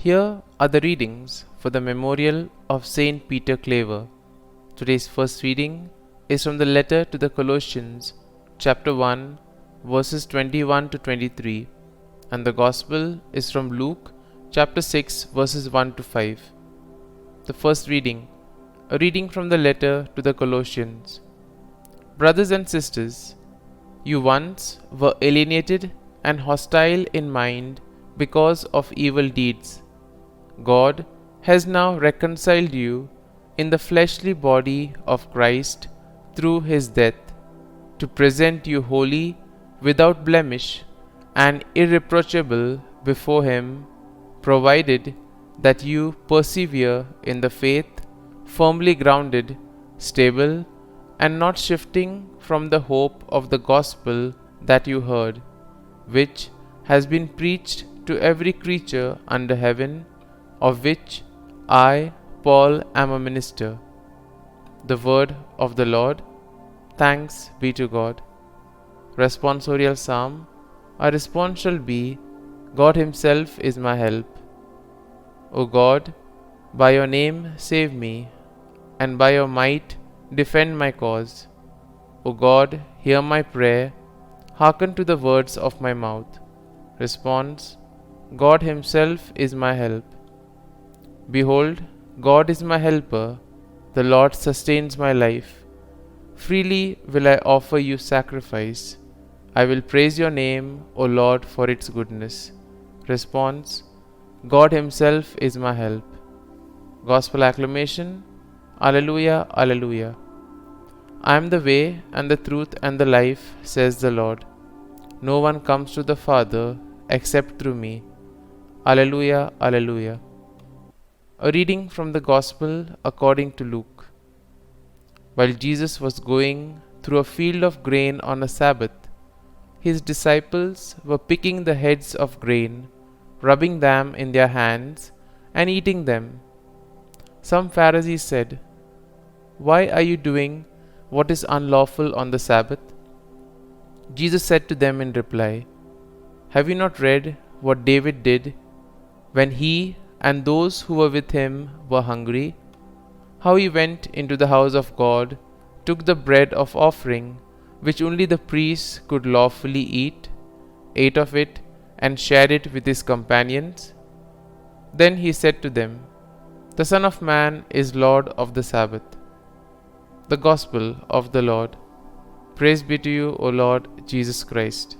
Here are the readings for the memorial of Saint Peter Claver. Today's first reading is from the letter to the Colossians, chapter 1, verses 21 to 23, and the Gospel is from Luke, chapter 6, verses 1 to 5. The first reading, a reading from the letter to the Colossians. Brothers and sisters, you once were alienated and hostile in mind because of evil deeds. God has now reconciled you in the fleshly body of Christ through his death, to present you holy, without blemish, and irreproachable before him, provided that you persevere in the faith, firmly grounded, stable, and not shifting from the hope of the gospel that you heard, which has been preached to every creature under heaven, of which I, Paul, am a minister. The word of the Lord. Thanks be to God. Responsorial Psalm. Our response shall be, God himself is my help. O God, by your name save me, and by your might defend my cause. O God, hear my prayer, hearken to the words of my mouth. Response. God himself is my help. Behold, God is my helper, the Lord sustains my life. Freely will I offer you sacrifice. I will praise your name, O Lord, for its goodness. Response. God himself is my help. Gospel acclamation. Alleluia, Alleluia. I am the way and the truth and the life, says the Lord. No one comes to the Father except through me. Alleluia, Alleluia. A reading from the Gospel according to Luke. While Jesus was going through a field of grain on a Sabbath, his disciples were picking the heads of grain, rubbing them in their hands, and eating them. Some Pharisees said, "Why are you doing what is unlawful on the Sabbath?" Jesus said to them in reply, "Have you not read what David did when he and those who were with him were hungry? How he went into the house of God, took the bread of offering, which only the priests could lawfully eat, ate of it, and shared it with his companions. Then he said to them, 'The Son of Man is Lord of the Sabbath.'" The Gospel of the Lord. Praise be to you, O Lord Jesus Christ.